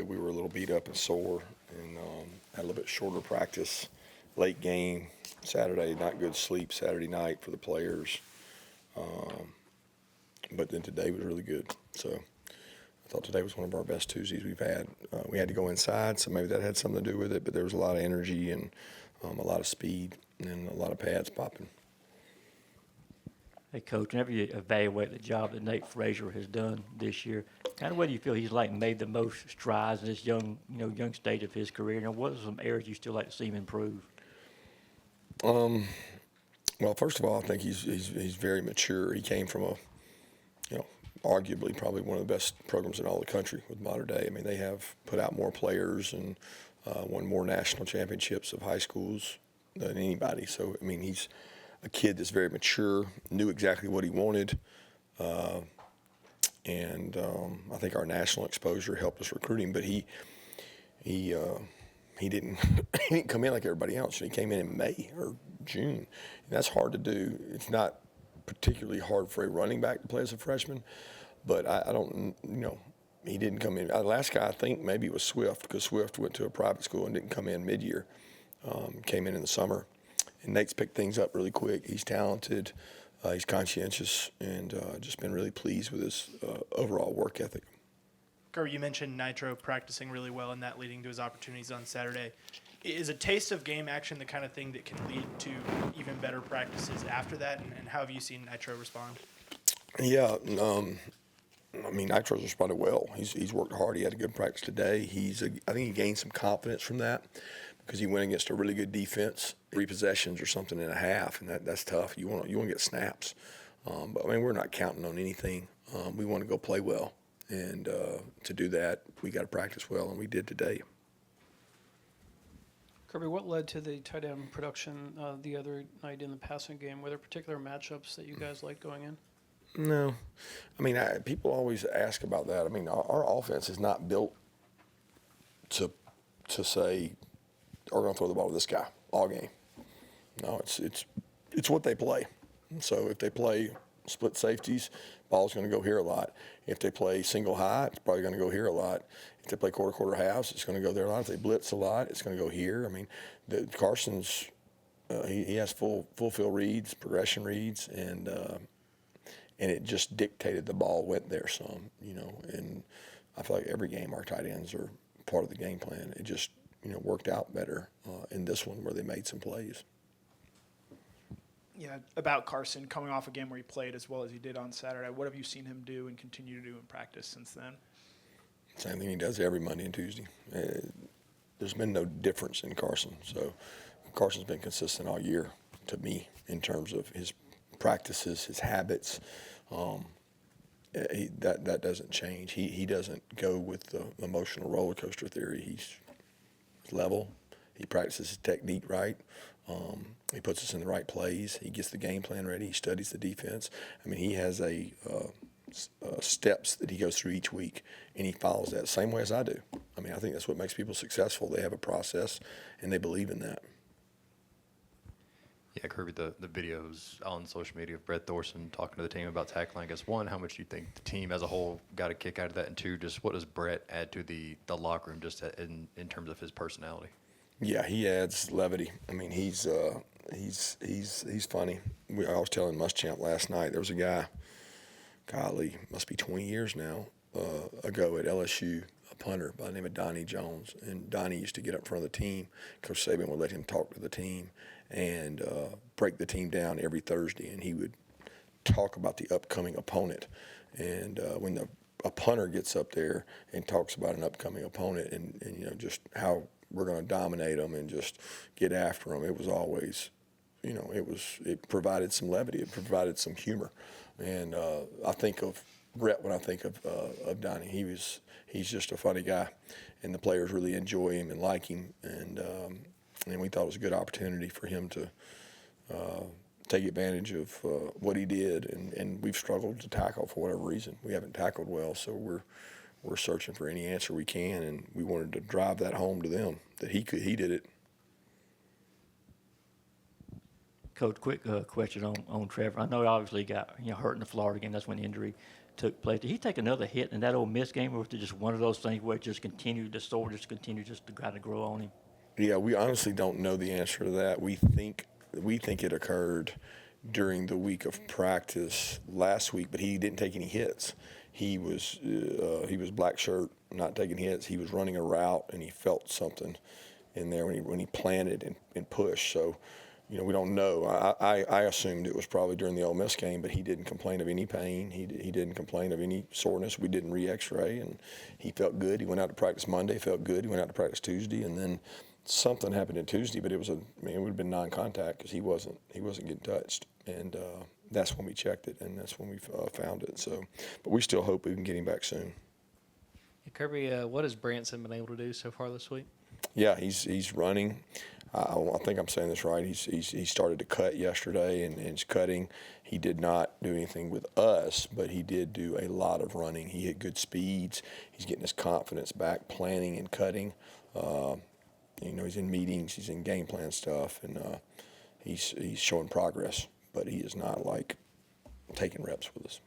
good. We were a little beat up and sore, and had a little bit shorter practice. Late game Saturday, not good sleep Saturday night for the players. But then today was really good. So I thought today was one of our best Tuesdays we've had. We had to go inside, so maybe that had something to do with it. But there was a lot of energy and a lot of speed and a lot of pads popping. Hey, Coach, whenever you evaluate the job that Nate Frazier has done this year, kind of where do you feel he's made the most strides in this young stage of his career? What are some areas you still like to see him improve? Well, first of all, I think he's very mature. He came from arguably probably one of the best programs in all the country with Modern Day. I mean, they have put out more players and won more national championships of high schools than anybody. So, I mean, he's a kid that's very mature, knew exactly what he wanted, and I think our national exposure helped us recruit him. But he didn't he didn't come in like everybody else. He came in May or June, and that's hard to do. It's not particularly hard for a running back to play as a freshman, but I don't, he didn't come in. The last guy I think maybe was Swift, because Swift went to a private school and didn't come in mid-year, came in the summer. And Nate's picked things up really quick. He's talented, he's conscientious, and just been really pleased with his overall work ethic. Kirby, you mentioned Nitro practicing really well and that leading to his opportunities on Saturday. Is a taste of game action the kind of thing that can lead to even better practices after that? And how have you seen Nitro respond? Yeah, I mean, Nitro's responded well. He's worked hard. He had a good practice today. I think he gained some confidence from that because he went against a really good defense, 3 possessions or something and a half, and that's tough. You want to get snaps, but I mean, we're not counting on anything. We want to go play well, and to do that, we got to practice well, and we did today. Kirby, what led to the tight end production the other night in the passing game? Were there particular matchups that you guys liked going in? No. I mean, people always ask about that. I mean, our offense is not built to say, we're going to throw the ball to this guy all game. No, it's what they play. And so if they play split safeties, ball's going to go here a lot. If they play single high, it's probably going to go here a lot. If they play quarter halves, it's going to go there a lot. If they blitz a lot, it's going to go here. I mean, Carson's he has full field reads, progression reads, and it just dictated the ball went there some, And I feel like every game our tight ends are part of the game plan. It just worked out better in this one where they made some plays. Yeah, about Carson coming off a game where he played as well as he did on Saturday. What have you seen him do and continue to do in practice since then? Same thing he does every Monday and Tuesday. There's been no difference in Carson. So Carson's been consistent all year to me in terms of his practices, his habits. That doesn't change. He doesn't go with the emotional roller coaster theory. He's level. He practices his technique right. He puts us in the right plays. He gets the game plan ready. He studies the defense. I mean, he has steps that he goes through each week, and he follows that same way as I do. I mean, I think that's what makes people successful. They have a process, and they believe in that. Yeah, Kirby, the videos on social media of Brett Thorson talking to the team about tackling. I guess, one, how much do you think the team as a whole got a kick out of that? And two, just what does Brett add to the locker room just in terms of his personality? Yeah, he adds levity. I mean, he's funny. I was telling Muschamp last night, there was a guy, golly, must be 20 years now, ago at LSU, a punter by the name of Donnie Jones. And Donnie used to get up in front of the team. Coach Saban would let him talk to the team and break the team down every Thursday. And he would talk about the upcoming opponent. And when a punter gets up there and talks about an upcoming opponent and just how we're going to dominate them and just get after them, it was always, it provided some levity. It provided some humor. And I think of Brett when I think of Donnie. He's just a funny guy, and the players really enjoy him and like him. And we thought it was a good opportunity for him to take advantage of what he did. And we've struggled to tackle for whatever reason. We haven't tackled well, so we're searching for any answer we can, and we wanted to drive that home to them that he did it. Coach, quick question on Trevor. I know he obviously got hurt in the Florida game. That's when the injury took place. Did he take another hit in that Ole Miss game, or was it just one of those things where it just continued, the sword just continued just to kind of grow on him? Yeah, we honestly don't know the answer to that. We think it occurred during the week of practice last week, but he didn't take any hits. He was black shirt, not taking hits. He was running a route and he felt something in there when he planted and pushed. So, we don't know. I assumed it was probably during the Ole Miss game, but he didn't complain of any pain. He didn't complain of any soreness. We didn't re-X-ray, and he felt good. He went out to practice Monday, felt good. He went out to practice Tuesday, and then something happened in Tuesday, but it would have been non-contact because he wasn't getting touched, and that's when we checked it, and that's when we found it. So, but we still hope we can get him back soon. Kirby, what has Branson been able to do so far this week? Yeah, he's running. I think I'm saying this right. He started to cut yesterday, and he's cutting. He did not do anything with us, but he did do a lot of running. He hit good speeds. He's getting his confidence back, planning and cutting. He's in meetings, he's in game plan stuff, and he's showing progress. But he is not like taking reps with us.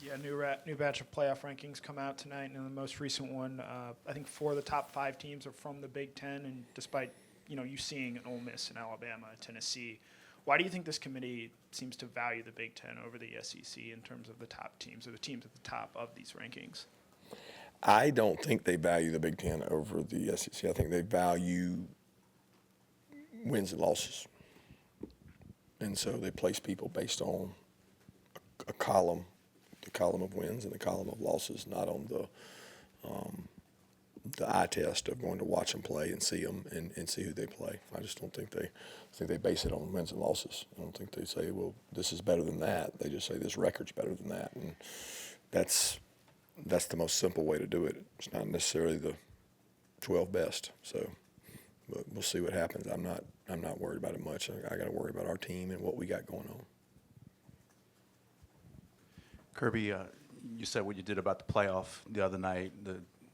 Yeah, new batch of playoff rankings come out tonight, and in the most recent one, I think 4 of the top 5 teams are from the Big Ten. And despite you seeing an Ole Miss and Alabama, Tennessee, why do you think this committee seems to value the Big Ten over the SEC in terms of the top teams or the teams at the top of these rankings? I don't think they value the Big Ten over the SEC. I think they value wins and losses, and so they place people based on a column. The column of wins and the column of losses, not on the eye test of going to watch them play and see them and see who they play. I just don't think they base it on wins and losses. I don't think they say, well, this is better than that. They just say this record's better than that, and that's the most simple way to do it. It's not necessarily the 12 best. So, but we'll see what happens. I'm not worried about it much. I got to worry about our team and what we got going on. Kirby, you said what you did about the playoff the other night.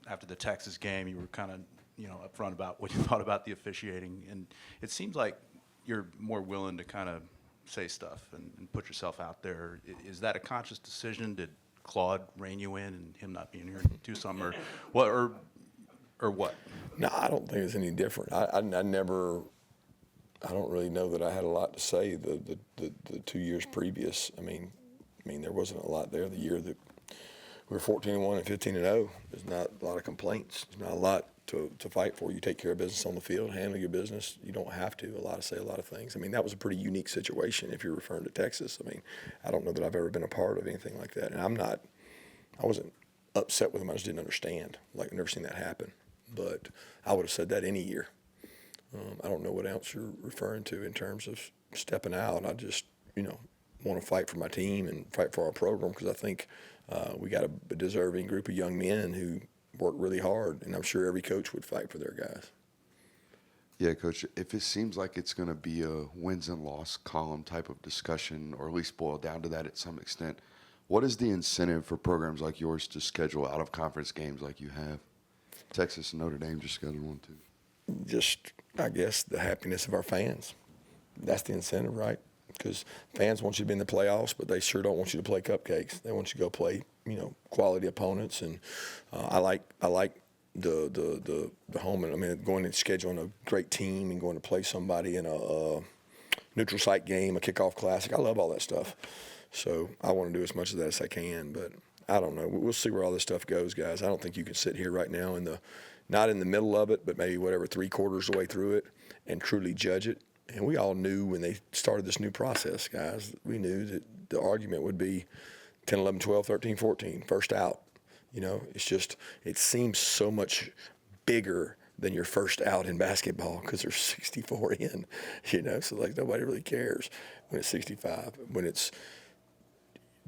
After the Texas game, you were kind of, upfront about what you thought about the officiating, and it seems like you're more willing to kind of say stuff and put yourself out there. Is that a conscious decision? Did Claude rein you in, and him not being here do something, or what? Or what? No, I don't think it's any different. I don't really know that I had a lot to say the 2 years previous. I mean, there wasn't a lot there. The year that we were 14-1 and 15-0, there's not a lot of complaints. There's not a lot to fight for. You take care of business on the field, handle your business. You don't have to say a lot of things. I mean, that was a pretty unique situation if you're referring to Texas. I mean, I don't know that I've ever been a part of anything like that. And I wasn't upset with them. I just didn't understand. Like, I've never seen that happen. But I would have said that any year. I don't know what else you're referring to in terms of stepping out. I just, want to fight for my team and fight for our program because I think we got a deserving group of young men who work really hard, and I'm sure every coach would fight for their guys. Yeah, Coach, if it seems like it's going to be a wins and loss column type of discussion, or at least boil down to that at some extent, what is the incentive for programs like yours to schedule out-of-conference games like you have? Texas and Notre Dame just scheduled one, too. Just, I guess, the happiness of our fans. That's the incentive, right? Because fans want you to be in the playoffs, but they sure don't want you to play cupcakes. They want you to go play, quality opponents. And I like the home. I mean, going and scheduling a great team and going to play somebody in a neutral site game, a kickoff classic. I love all that stuff. So I want to do as much of that as I can. But I don't know. We'll see where all this stuff goes, guys. I don't think you can sit here right now not in the middle of it, but maybe 3/4 the way through it and truly judge it. And we all knew when they started this new process, guys, we knew that the argument would be 10, 11, 12, 13, 14, first out. It's just, it seems so much bigger than your first out in basketball because there's 64 in, so like nobody really cares when it's 65. When it's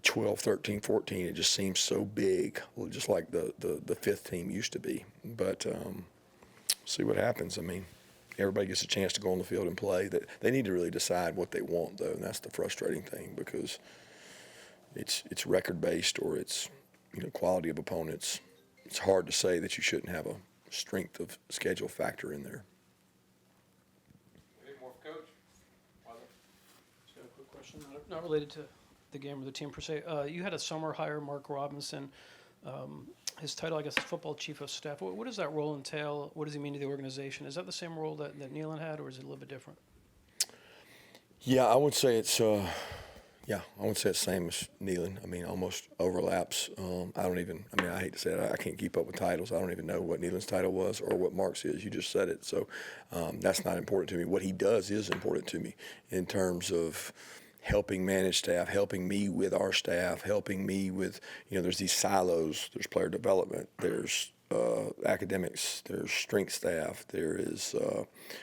12, 13, 14, it just seems so big, just like the fifth team used to be. But see what happens. I mean, everybody gets a chance to go on the field and play. That they need to really decide what they want, though, and that's the frustrating thing because it's record-based or it's quality of opponents. It's hard to say that you shouldn't have a strength of schedule factor in there. Just got a quick question, not related to the game or the team per se. You had a summer hire, Mark Robinson. His title, I guess, is football chief of staff. What does that role entail? What does he mean to the organization? Is that the same role that Nealon had, or is it a little bit different? Yeah, I would say it's same as Nealon. I mean, almost overlaps. I hate to say it, I can't keep up with titles. I don't even know what Nealon's title was or what Mark's is. You just said it, so that's not important to me. What he does is important to me in terms of helping manage staff, helping me with our staff, helping me with, there's these silos. There's player development. There's academics, there's strength staff, there is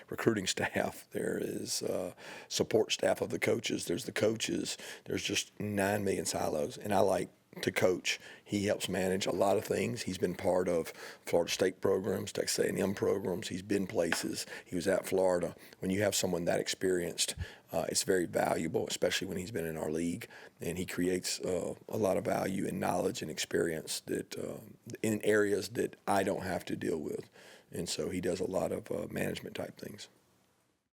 recruiting staff, there is support staff of the coaches, there's the coaches, there's just 9 million silos, and I like to coach. He helps manage a lot of things. He's been part of Florida State programs, Texas A&M programs. He's been places. He was at Florida. When you have someone that experienced, it's very valuable, especially when he's been in our league, and he creates a lot of value and knowledge and experience that in areas that I don't have to deal with. And so he does a lot of management type things.